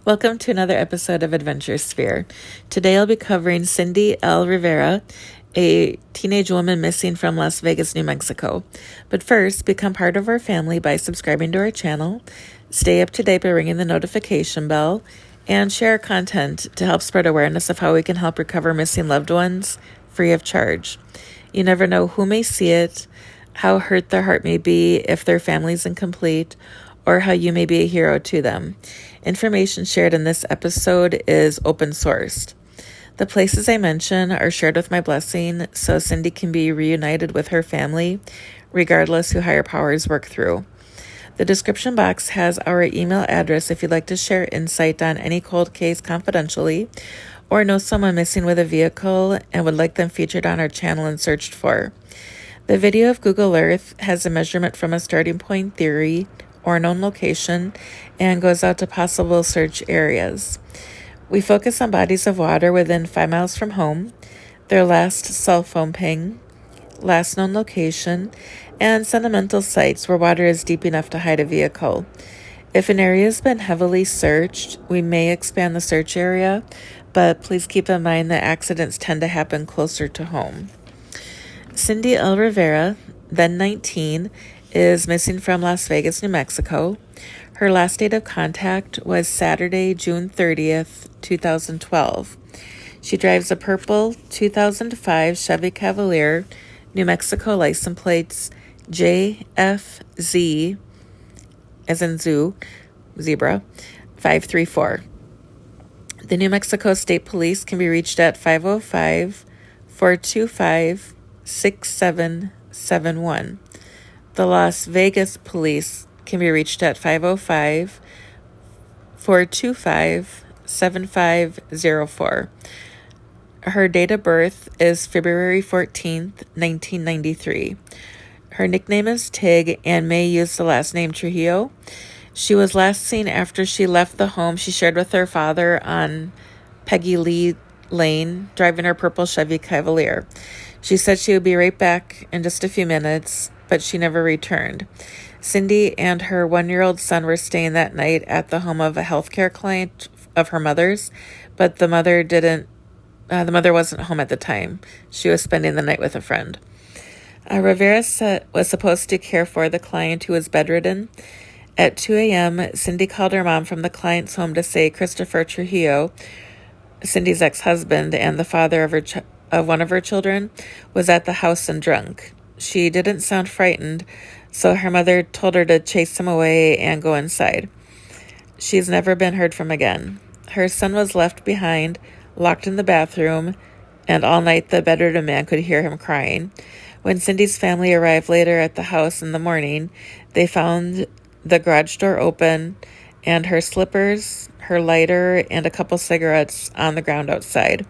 Welcome to another episode of AdventureSphere. Today I'll be covering Cindy L. Rivera, a teenage woman missing from Las Vegas, New Mexico. But first, become part of our family by subscribing to our channel, stay up to date by ringing the notification bell, and share our content to help spread awareness of how we can help recover missing loved ones free of charge. You never know who may see it, how hurt their heart may be if their family's incomplete, or how you may be a hero to them. Information shared in this episode is open sourced. The places I mention are shared with my blessing so Cindy can be reunited with her family, regardless who higher powers work through. The description box has our email address if you'd like to share insight on any cold case confidentially, or know someone missing with a vehicle and would like them featured on our channel and searched for. The video of Google Earth has a measurement from a starting point theory or known location and goes out to possible search areas. We focus on bodies of water within 5 miles from home, their last cell phone ping, last known location, and sentimental sites where water is deep enough to hide a vehicle. If an area has been heavily searched, we may expand the search area, but please keep in mind that accidents tend to happen closer to home. Cindy L. Rivera, then 19, is missing from Las Vegas, New Mexico. Her last date of contact was Saturday, June 30th, 2012. She drives a purple 2005 Chevy Cavalier, New Mexico license plates JFZ, as in zoo, zebra, 534. The New Mexico State Police can be reached at 505-425-6771. The Las Vegas Police can be reached at 505-425-7504. Her date of birth is February 14th, 1993. Her nickname is Tig and may use the last name Trujillo. She was last seen after she left the home she shared with her father on Peggy Lee Lane, driving her purple Chevy Cavalier. She said she would be right back in just a few minutes, but she never returned. Cindy and her 1-year-old son were staying that night at the home of a healthcare client of her mother's, but the mother wasn't home at the time. She was spending the night with a friend. Rivera was supposed to care for the client who was bedridden. At 2 a.m., Cindy called her mom from the client's home to say Christopher Trujillo, Cindy's ex-husband and the father of one of her children, was at the house and drunk. She didn't sound frightened, so her mother told her to chase him away and go inside. She's never been heard from again. Her son was left behind, locked in the bathroom, and all night the bedridden man could hear him crying. When Cindy's family arrived later at the house in the morning, they found the garage door open and her slippers, her lighter, and a couple cigarettes on the ground outside.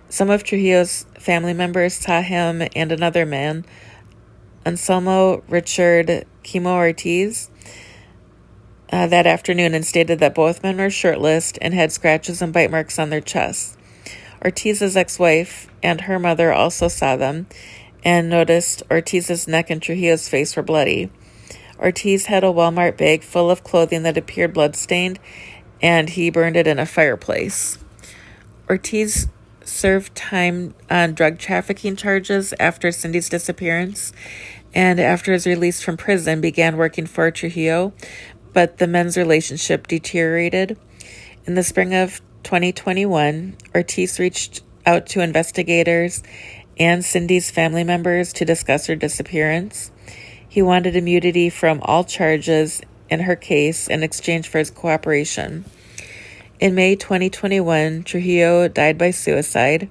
Some of Trujillo's family members saw him and another man, Anselmo Richard Chemo Ortiz, that afternoon and stated that both men were shirtless and had scratches and bite marks on their chests. Ortiz's ex-wife and her mother also saw them and noticed Ortiz's neck and Trujillo's face were bloody. Ortiz had a Walmart bag full of clothing that appeared bloodstained, and he burned it in a fireplace. Ortiz served time on drug trafficking charges after Cindy's disappearance, and after his release from prison began working for Trujillo, but the men's relationship deteriorated. In the spring of 2021, Ortiz reached out to investigators and Cindy's family members to discuss her disappearance. He wanted immunity from all charges in her case in exchange for his cooperation. In May 2021, Trujillo died by suicide.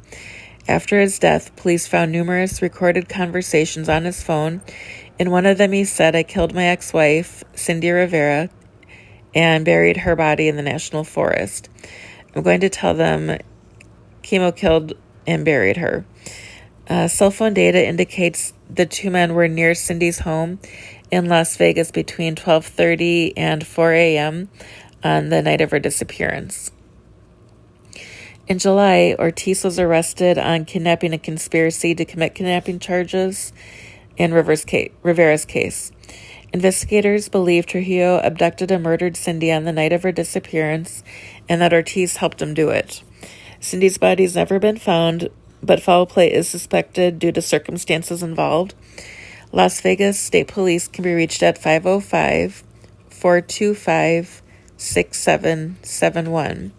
After his death, police found numerous recorded conversations on his phone. In one of them, he said, "I killed my ex-wife, Cindy Rivera, and buried her body in the National Forest. I'm going to tell them Chemo killed and buried her." Cell phone data indicates the two men were near Cindy's home in Las Vegas between 12:30 and 4 a.m. on the night of her disappearance. In July, Ortiz was arrested on kidnapping and conspiracy to commit kidnapping charges in Rivera's case. Investigators believe Trujillo abducted and murdered Cindy on the night of her disappearance and that Ortiz helped him do it. Cindy's body has never been found, but foul play is suspected due to circumstances involved. Las Vegas State Police can be reached at 505-425-6771.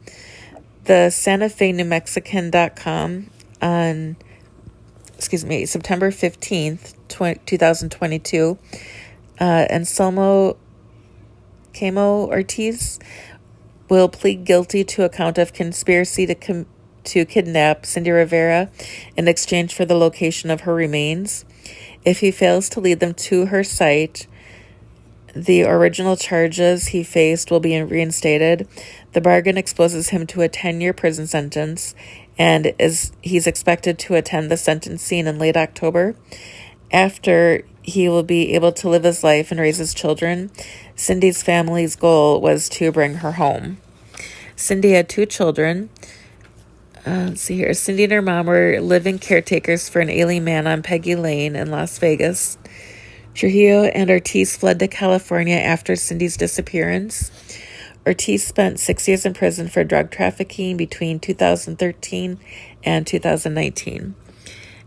The Santa Fe New Mexican.com on September 15th, 2022, Anselmo Camo Ortiz will plead guilty to a count of conspiracy to kidnap Cindy Rivera in exchange for the location of her remains. If he fails to lead them to her site, the original charges he faced will be reinstated. The bargain exposes him to a 10-year prison sentence, and he's expected to attend the sentencing in late October. After, he will be able to live his life and raise his children. Cindy's family's goal was to bring her home. Cindy had 2 children. Cindy and her mom were living caretakers for an ailing man on Peggy Lane in Las Vegas. Trujillo and Ortiz fled to California after Cindy's disappearance. Ortiz spent 6 years in prison for drug trafficking between 2013 and 2019.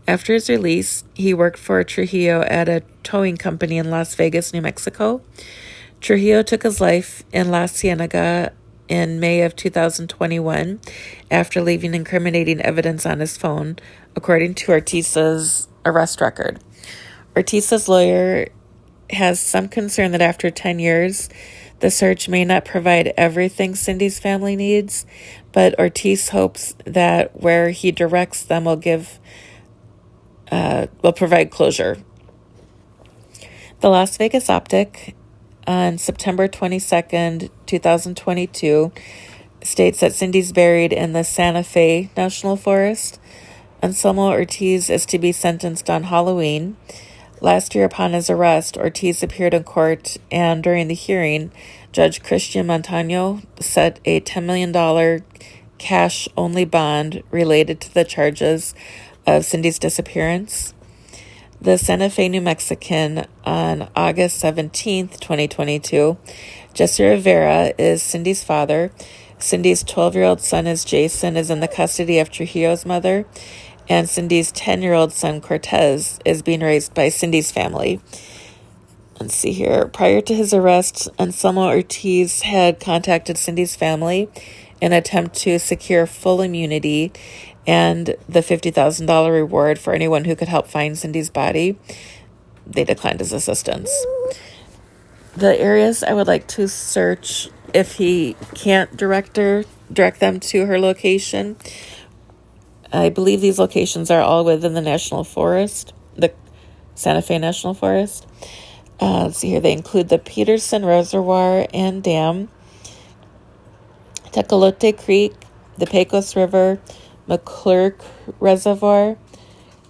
After his release, he worked for Trujillo at a towing company in Las Vegas, New Mexico. Trujillo took his life in La Cienega in May of 2021 after leaving incriminating evidence on his phone, according to Ortiz's arrest record. Ortiz's lawyer has some concern that after 10 years, the search may not provide everything Cindy's family needs, but Ortiz hopes that where he directs them will provide closure. The Las Vegas Optic on September 22nd, 2022, states that Cindy's buried in the Santa Fe National Forest. Anselmo Ortiz is to be sentenced on Halloween. Last year, upon his arrest, Ortiz appeared in court, and during the hearing, Judge Christian Montano set a $10 million cash-only bond related to the charges of Cindy's disappearance. The Santa Fe New Mexican on August 17th, 2022, Jesse Rivera is Cindy's father. Cindy's 12-year-old son Jason is in the custody of Trujillo's mother, and Cindy's 10-year-old son Cortez is being raised by Cindy's family. Let's see here. Prior to his arrest, Anselmo Ortiz had contacted Cindy's family in an attempt to secure full immunity and the $50,000 reward for anyone who could help find Cindy's body. They declined his assistance. The areas I would like to search if he can't direct them to her location. I believe these locations are all within the National Forest, the Santa Fe National Forest. Let's see here. They include the Peterson Reservoir and Dam, Tecolote Creek, the Pecos River, McClure Reservoir,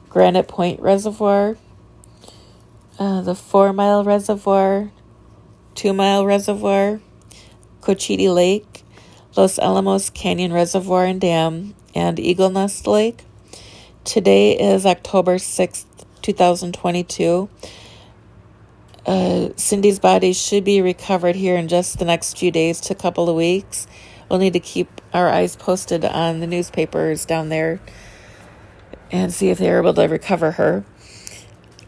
Granite Point Reservoir, the 4 Mile Reservoir, 2 Mile Reservoir, Cochiti Lake, Los Alamos Canyon Reservoir and Dam, and Eagle Nest Lake. Today is October 6th, 2022. Cindy's body should be recovered here in just the next few days to a couple of weeks. We'll need to keep our eyes posted on the newspapers down there and see if they're able to recover her.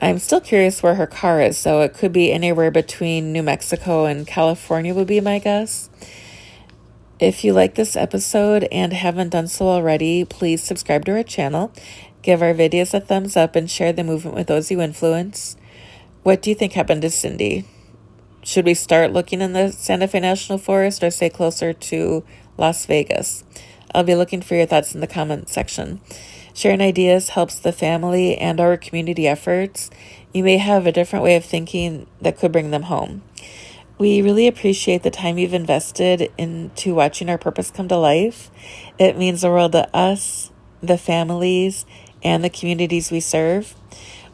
I'm still curious where her car is, so it could be anywhere between New Mexico and California would be my guess. If you like this episode and haven't done so already, please subscribe to our channel, give our videos a thumbs up, and share the movement with those you influence. What do you think happened to Cindy? Should we start looking in the Santa Fe National Forest or stay closer to Las Vegas? I'll be looking for your thoughts in the comment section. Sharing ideas helps the family and our community efforts. You may have a different way of thinking that could bring them home. We really appreciate the time you've invested into watching our purpose come to life. It means the world to us, the families, and the communities we serve.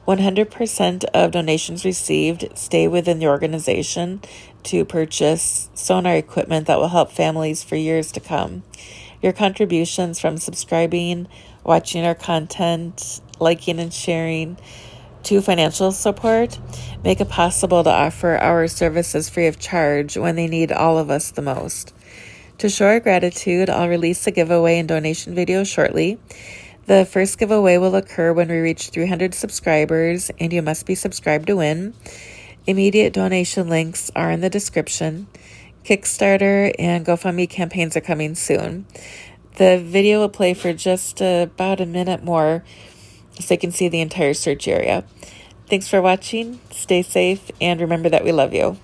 100% of donations received stay within the organization to purchase sonar equipment that will help families for years to come. Your contributions from subscribing, watching our content, liking and sharing, to financial support make it possible to offer our services free of charge when they need all of us the most. To show our gratitude, I'll release a giveaway and donation video shortly. The first giveaway will occur when we reach 300 subscribers, and you must be subscribed to win. Immediate donation links are in the description. Kickstarter and GoFundMe campaigns are coming soon. The video will play for just about a minute more so you can see the entire search area. Thanks for watching, stay safe, and remember that we love you.